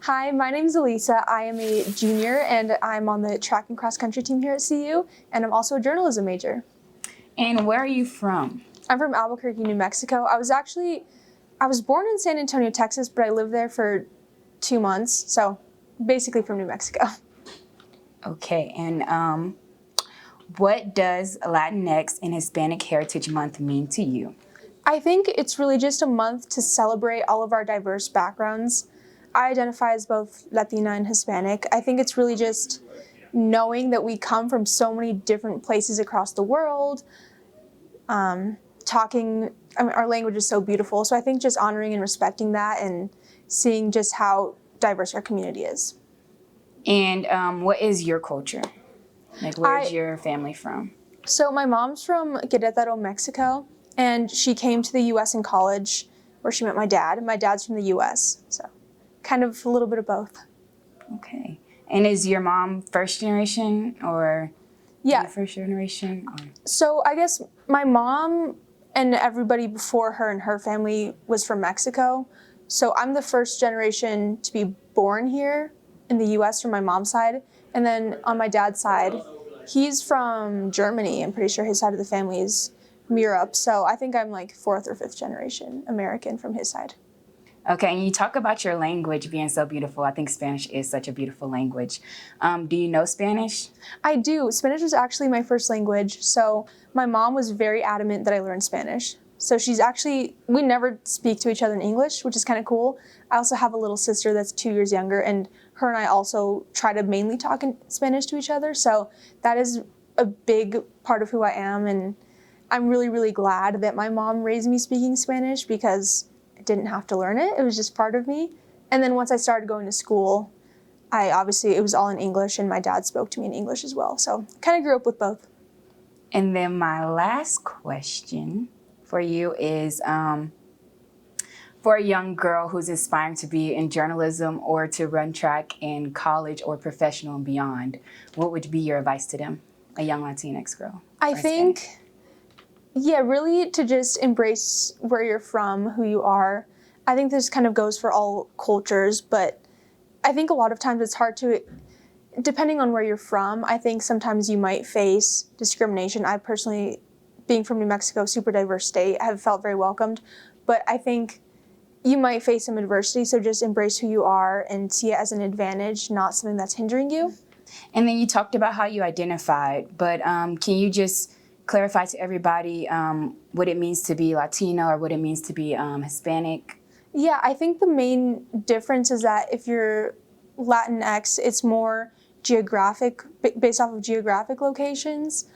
Hi, my name is Elisa. I am a junior and I'm on the track and cross country team here at CU, and I'm also a journalism major. And where are you from? I'm from Albuquerque, New Mexico. I was born in San Antonio, Texas, but I lived there for 2 months, so basically from New Mexico. Okay, and what does Latinx and Hispanic Heritage Month mean to you? I think it's really just a month to celebrate all of our diverse backgrounds. I identify as both Latina and Hispanic. I think it's really just knowing that we come from so many different places across the world, our language is so beautiful. So I think just honoring and respecting that and seeing just how diverse our community is. And what is your culture? Like, where's your family from? So my mom's from Querétaro, Mexico, and she came to the U.S. in college where she met my dad. My dad's from the U.S., so kind of a little bit of both. Okay. And is your mom first generation or Yeah. first generation? Or? So I guess my mom and everybody before her and her family was from Mexico. So I'm the first generation to be born here in the U.S. from my mom's side. And then on my dad's side, he's from Germany. I'm pretty sure his side of the family is from Europe. So I think I'm like 4th or 5th generation American from his side. Okay, and you talk about your language being so beautiful. I think Spanish is such a beautiful language. Do you know Spanish? I do. Spanish was actually my first language. So my mom was very adamant that I learn Spanish. So we never speak to each other in English, which is kind of cool. I also have a little sister that's 2 years younger, and her and I also try to mainly talk in Spanish to each other. So that is a big part of who I am. And I'm really, really glad that my mom raised me speaking Spanish because I didn't have to learn it. It was just part of me. And then once I started going to school, it was all in English, and my dad spoke to me in English as well. So kind of grew up with both. And then my last question for you is, for a young girl who's aspiring to be in journalism or to run track in college or professional and beyond, what would be your advice to them, a young Latinx girl? I think, really to just embrace where you're from, who you are. I think this kind of goes for all cultures, but I think a lot of times it's hard to, depending on where you're from, I think sometimes you might face discrimination. I personally, being from New Mexico, super diverse state, have felt very welcomed, but I think you might face some adversity, so just embrace who you are and see it as an advantage, not something that's hindering you. And then you talked about how you identified, but can you just clarify to everybody what it means to be Latino or what it means to be Hispanic? Yeah, I think the main difference is that if you're Latinx, it's more geographic, based off of geographic locations.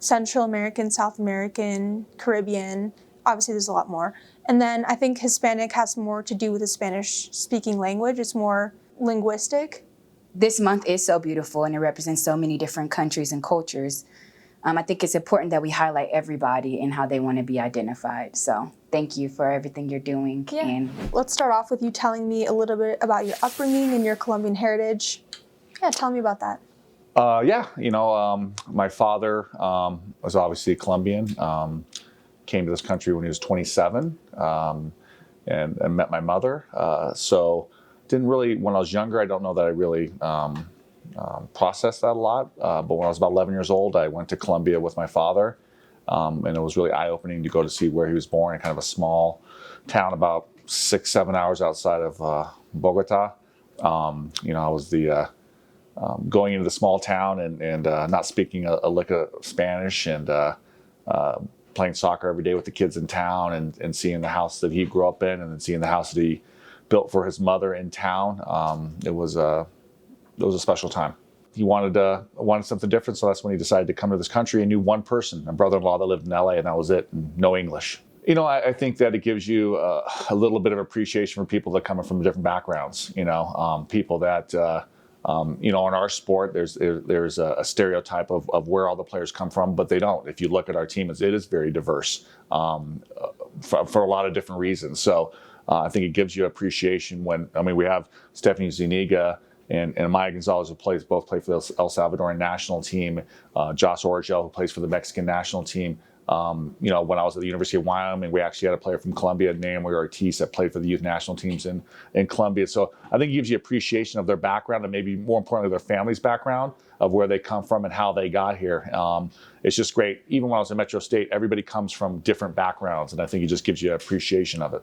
Central American, South American, Caribbean, obviously there's a lot more. And then I think Hispanic has more to do with the Spanish-speaking language. It's more linguistic. This month is so beautiful and it represents so many different countries and cultures. I think it's important that we highlight everybody and how they want to be identified. So thank you for everything you're doing. Yeah. And let's start off with you telling me a little bit about your upbringing and your Colombian heritage. Yeah, tell me about that. My father was obviously Colombian. Came to this country when he was 27 and met my mother. So didn't really, when I was younger, I don't know that I really processed that a lot. But when I was about 11 years old, I went to Colombia with my father. And it was really eye-opening to go to see where he was born in kind of a small town about 6-7 hours outside of Bogota. I was going into the small town and not speaking a lick of Spanish and playing soccer every day with the kids in town and seeing the house that he grew up in and then seeing the house that he built for his mother in town. It was a special time. He wanted something different, so that's when he decided to come to this country and knew one person, a brother-in-law that lived in LA, and that was it, and no English. I think that it gives you a little bit of appreciation for people that come from different backgrounds. People that in our sport, there's a stereotype of where all the players come from, but they don't. If you look at our team, it is very diverse for a lot of different reasons. So I think it gives you appreciation we have Stephanie Zuniga and Maya Gonzalez, who both play for the El Salvadoran national team, Josh Orgel, who plays for the Mexican national team. When I was at the University of Wyoming, we actually had a player from Columbia named Ortiz that played for the youth national teams in Columbia. So I think it gives you appreciation of their background and maybe more importantly, their family's background of where they come from and how they got here. It's just great. Even when I was at Metro State, everybody comes from different backgrounds, and I think it just gives you an appreciation of it.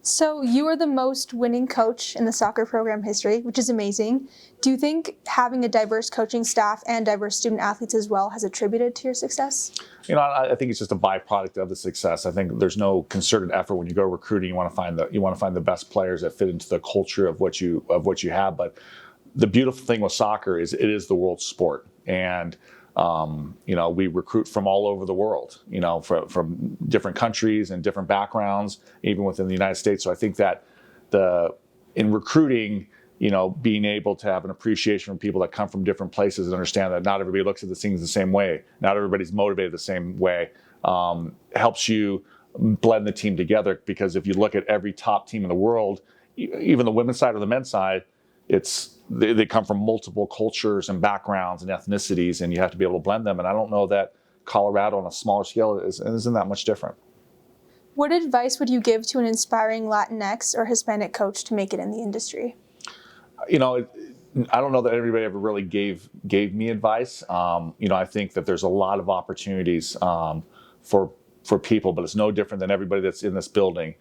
So you are the most winning coach in the soccer program history, which is amazing. Do you think having a diverse coaching staff and diverse student athletes as well has attributed to your success? I think it's just a byproduct of the success. I think there's no concerted effort when you go recruiting. You want to find the best players that fit into the culture of what you have. But the beautiful thing with soccer is it is the world sport, and we recruit from all over the world, from different countries and different backgrounds, even within the United States. So I think that in recruiting, being able to have an appreciation from people that come from different places and understand that not everybody looks at the things the same way, not everybody's motivated the same way, helps you blend the team together. Because if you look at every top team in the world, even the women's side or the men's side, they come from multiple cultures and backgrounds and ethnicities, and you have to be able to blend them. And I don't know that Colorado on a smaller scale isn't that much different. What advice would you give to an inspiring Latinx or Hispanic coach to make it in the industry? I don't know that everybody ever really gave me advice. I think that there's a lot of opportunities for people, but it's no different than everybody that's in this building.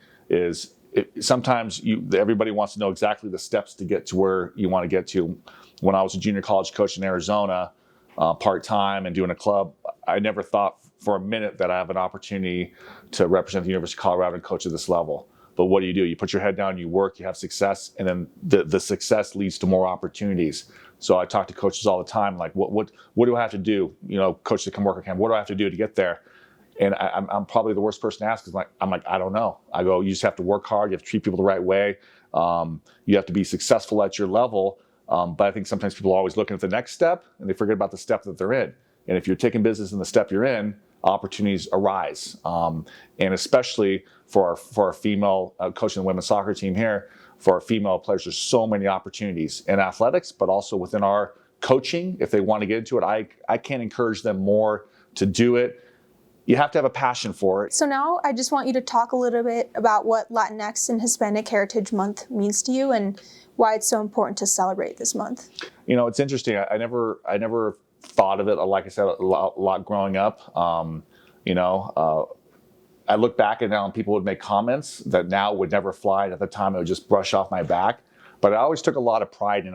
Sometimes everybody wants to know exactly the steps to get to where you want to get to. When I was a junior college coach in Arizona, part-time and doing a club, I never thought for a minute that I have an opportunity to represent the University of Colorado and coach at this level. But what do? You put your head down, you work, you have success, and then the success leads to more opportunities. So I talk to coaches all the time, like, what do I have to do? Coach to come work at camp, what do I have to do to get there? And I'm probably the worst person to ask, because I'm like, I don't know. I go, you just have to work hard. You have to treat people the right way. You have to be successful at your level. But I think sometimes people are always looking at the next step, and they forget about the step that they're in. And if you're taking business in the step you're in, opportunities arise. And especially for our female coaching the women's soccer team here, for our female players, there's so many opportunities in athletics, but also within our coaching. If they want to get into it, I can't encourage them more to do it. You have to have a passion for it. So now I just want you to talk a little bit about what Latinx and Hispanic Heritage Month means to you and why it's so important to celebrate this month. It's interesting. I never thought of it, like I said, a lot growing up. I look back and now people would make comments that now would never fly, and at the time it would just brush off my back. But I always took a lot of pride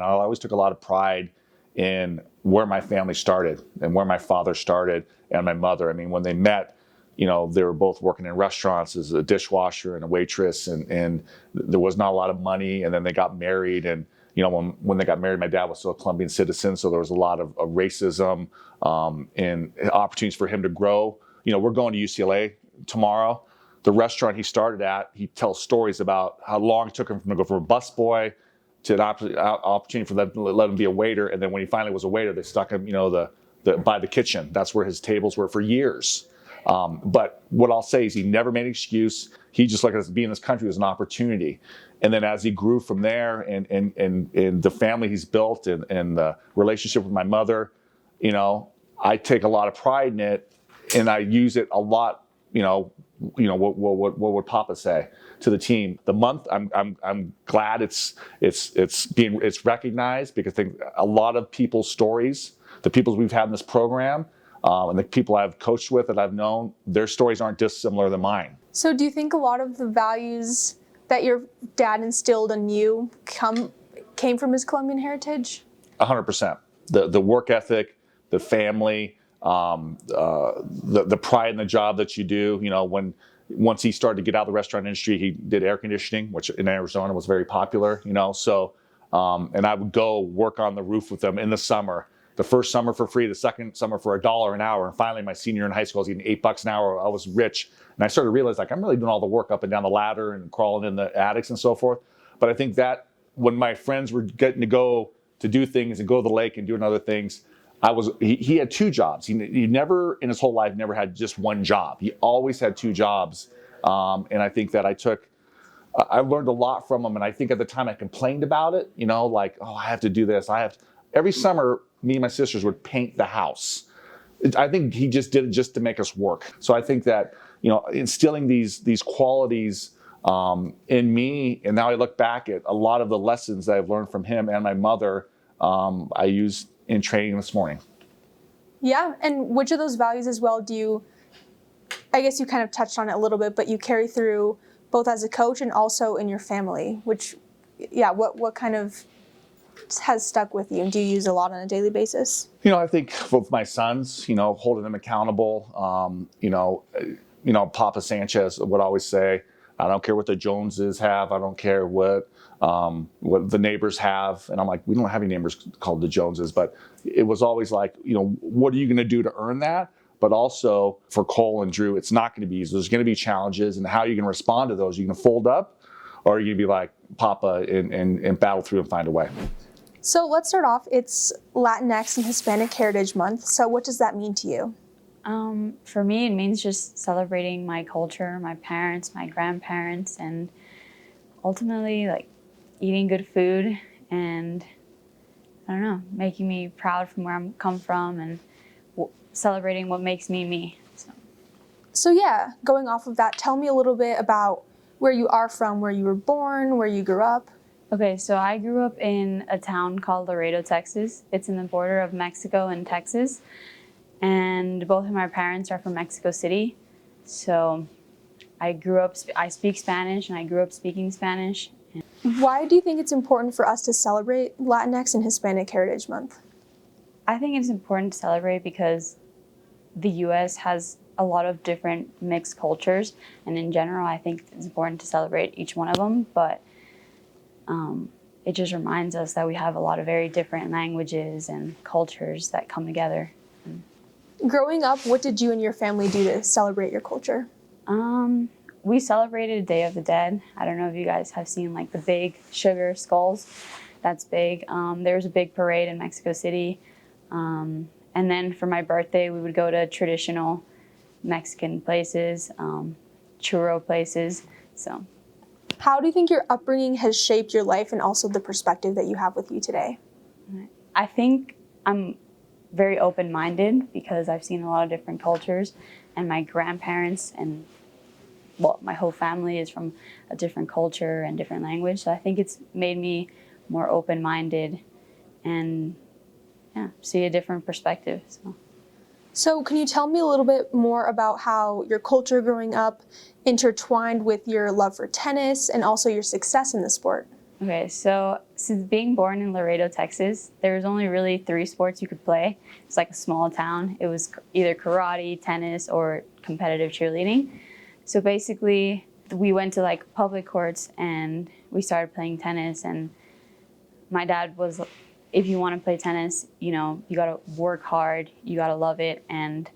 in where my family started and where my father started and my mother. I mean, when they met, they were both working in restaurants as a dishwasher and a waitress, and there was not a lot of money. And then they got married, and when they got married, my dad was still a Colombian citizen, so there was a lot of racism and opportunities for him to grow. We're going to UCLA tomorrow. The restaurant he started at, he tells stories about how long it took him to go from a busboy to an opportunity for them to let him be a waiter. And then when he finally was a waiter, they stuck him, by the kitchen. That's where his tables were for years. But what I'll say is he never made an excuse. He just looked at being in this country as an opportunity. And then as he grew from there and the family he's built and the relationship with my mother, I take a lot of pride in it, and I use it a lot. What would Papa say to the team? The month, I'm glad it's recognized, because I think a lot of people's stories, the people we've had in this program, and the people I've coached with that I've known, their stories aren't dissimilar than mine. So do you think a lot of the values that your dad instilled in you came from his Colombian heritage? 100%. The work ethic, the family, the pride in the job that you do. Once he started to get out of the restaurant industry, he did air conditioning, which in Arizona was very popular. So and I would go work on the roof with them in the summer. The first summer for free, the second summer for $1 an hour, and finally my senior in high school, I was getting $8 an hour. I was rich, and I started to realize, I'm really doing all the work up and down the ladder and crawling in the attics and so forth. But I think that when my friends were getting to go to do things and go to the lake and doing other things, he had two jobs. He never in his whole life never had just one job. He always had two jobs. And I think that I learned a lot from him. And I think at the time I complained about it, I have to do this. Every summer, me and my sisters would paint the house. I think he just did it just to make us work. So I think that, instilling these qualities in me, and now I look back at a lot of the lessons that I've learned from him and my mother, I used in training this morning. Yeah, and which of those values as well I guess you kind of touched on it a little bit, but you carry through both as a coach and also in your family, which, what kind of has stuck with you and do you use a lot on a daily basis? I think with my sons, holding them accountable, Papa Sanchez would always say, I don't care what the Joneses have. I don't care what the neighbors have. And I'm like, we don't have any neighbors called the Joneses, but it was always like, what are you going to do to earn that? But also for Cole and Drew, it's not going to be easy. There's going to be challenges, and how are you going to respond to those? Are you going to fold up, or are you going to be like Papa and battle through and find a way? So let's start off. It's Latinx and Hispanic Heritage Month. So what does that mean to you? For me, it means just celebrating my culture, my parents, my grandparents, and ultimately like eating good food and, I don't know, making me proud from where I'm come from and celebrating what makes me me. So yeah, going off of that, tell me a little bit about where you are from, where you were born, where you grew up. Okay, so I grew up in a town called Laredo, Texas. It's in the border of Mexico and Texas. And both of my parents are from Mexico City. So I speak Spanish and I grew up speaking Spanish. Why do you think it's important for us to celebrate Latinx and Hispanic Heritage Month? I think it's important to celebrate because the U.S. has a lot of different mixed cultures. And in general, I think it's important to celebrate each one of them. But it just reminds us that we have a lot of very different languages and cultures that come together. Growing up, what did you and your family do to celebrate your culture? We celebrated Day of the Dead. I don't know if you guys have seen like the big sugar skulls. That's big. There was a big parade in Mexico City. And then for my birthday, we would go to traditional Mexican places, churro places. So, how do you think your upbringing has shaped your life and also the perspective that you have with you today? I think I'm very open-minded because I've seen a lot of different cultures, and my grandparents and my whole family is from a different culture and different language. So I think it's made me more open-minded and see a different perspective. So can you tell me a little bit more about how your culture growing up intertwined with your love for tennis and also your success in the sport? Okay, so since being born in Laredo, Texas, there was only really 3 sports you could play. It's like a small town. It was either karate, tennis, or competitive cheerleading. So basically, we went to like public courts and we started playing tennis. And my dad was, if you want to play tennis, you gotta work hard, you gotta love it. And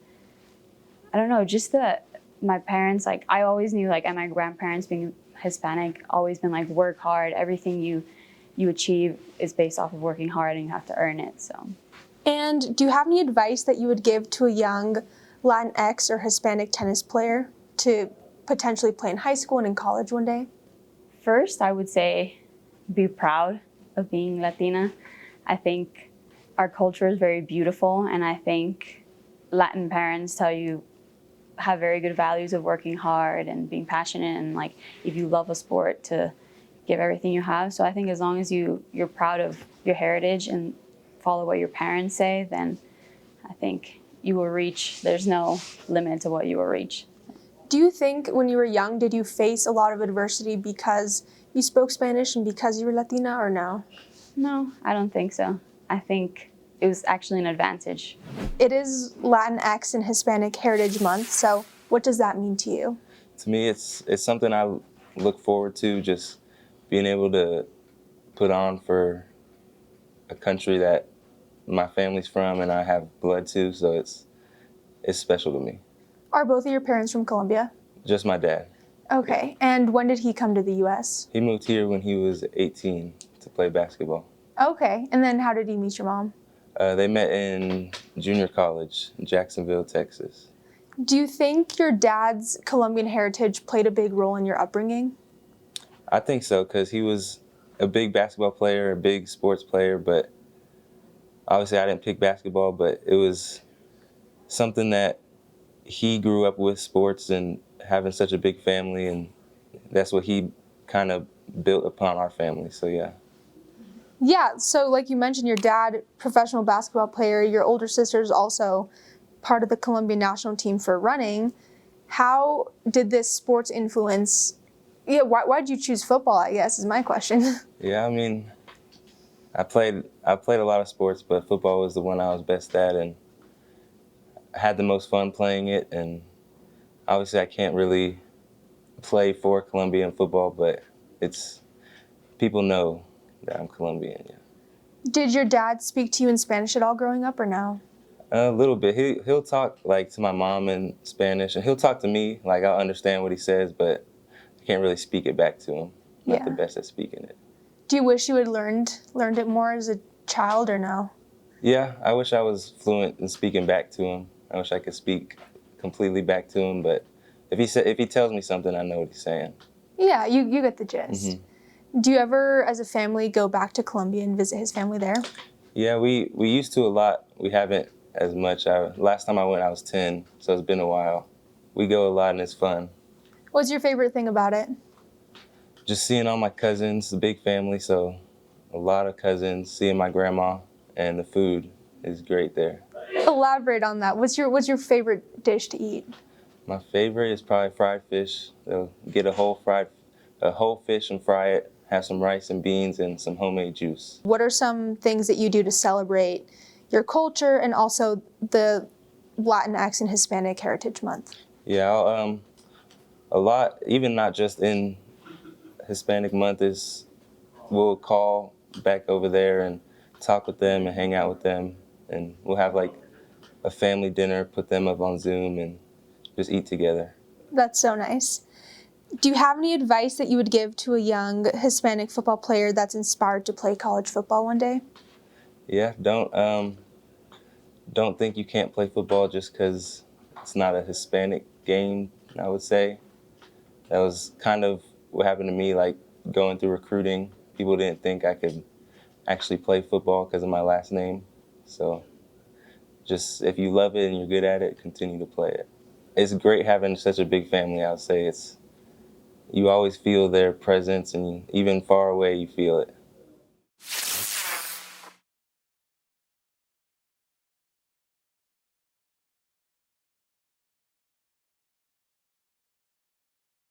I don't know, just my parents, like I always knew, like, and my grandparents being Hispanic, always been like work hard. Everything you achieve is based off of working hard, and you have to earn it. So. And do you have any advice that you would give to a young Latinx or Hispanic tennis player to potentially play in high school and in college one day? First, I would say be proud of being Latina. I think our culture is very beautiful, and I think Latin parents have very good values of working hard and being passionate, and like if you love a sport, to give everything you have. So I think as long as you're proud of your heritage and follow what your parents say, then I think you will reach, there's no limit to what you will reach. Do you think when you were young, did you face a lot of adversity because you spoke Spanish and because you were Latina, or no? No, I don't think so. I think it was actually an advantage. It is Latinx and Hispanic Heritage Month, so what does that mean to you? To me, it's something I look forward to, just being able to put on for a country that my family's from and I have blood to, so it's special to me. Are both of your parents from Colombia? Just my dad. Okay, and when did he come to the U.S.? He moved here when he was 18 to play basketball. Okay, and then how did he meet your mom? They met in junior college in Jacksonville, Texas. Do you think your dad's Colombian heritage played a big role in your upbringing? I think so, because he was a big basketball player, a big sports player, but obviously I didn't pick basketball, but it was something that he grew up with, sports and having such a big family, and that's what he kind of built upon our family. So yeah. Yeah, so like you mentioned, your dad, professional basketball player, your older sister is also part of the Colombian national team for running. How did this sports influence, why did you choose football, I guess, is my question. Yeah, I mean, I played a lot of sports, but football was the one I was best at, and I had the most fun playing it. And obviously, I can't really play for Colombian football, but it's people know that I'm Colombian. Yeah. Did your dad speak to you in Spanish at all growing up or no? A little bit. He'll talk like to my mom in Spanish, and he'll talk to me like I'll understand what he says, but I can't really speak it back to him. Not the best at speaking it. Do you wish you had learned it more as a child or no? Yeah, I wish I was fluent in speaking back to him. I wish I could speak completely back to him, but if he tells me something, I know what he's saying. Yeah, you get the gist. Do you ever, as a family, go back to Colombia and visit his family there? Yeah, we used to a lot. We haven't as much. Last time I went, I was 10, so it's been a while. We go a lot, and it's fun. What's your favorite thing about it? Just seeing all my cousins, the big family, so a lot of cousins, seeing my grandma, and the food is great there. Elaborate on that. What's your favorite dish to eat? My favorite is probably fried fish. They'll get a whole fish and fry it, have some rice and beans and some homemade juice. What are some things that you do to celebrate your culture and also the Latinx and Hispanic Heritage Month? Yeah, a lot, even not just in Hispanic month, is we'll call back over there and talk with them and hang out with them, and we'll have like a family dinner, put them up on Zoom and just eat together. That's so nice. Do you have any advice that you would give to a young Hispanic football player that's inspired to play college football one day? Yeah, don't think you can't play football just because it's not a Hispanic game, I would say. That was kind of what happened to me, like going through recruiting. People didn't think I could actually play football because of my last name. So just if you love it and you're good at it, continue to play it. It's great having such a big family, I would say. You always feel their presence, and even far away, you feel it.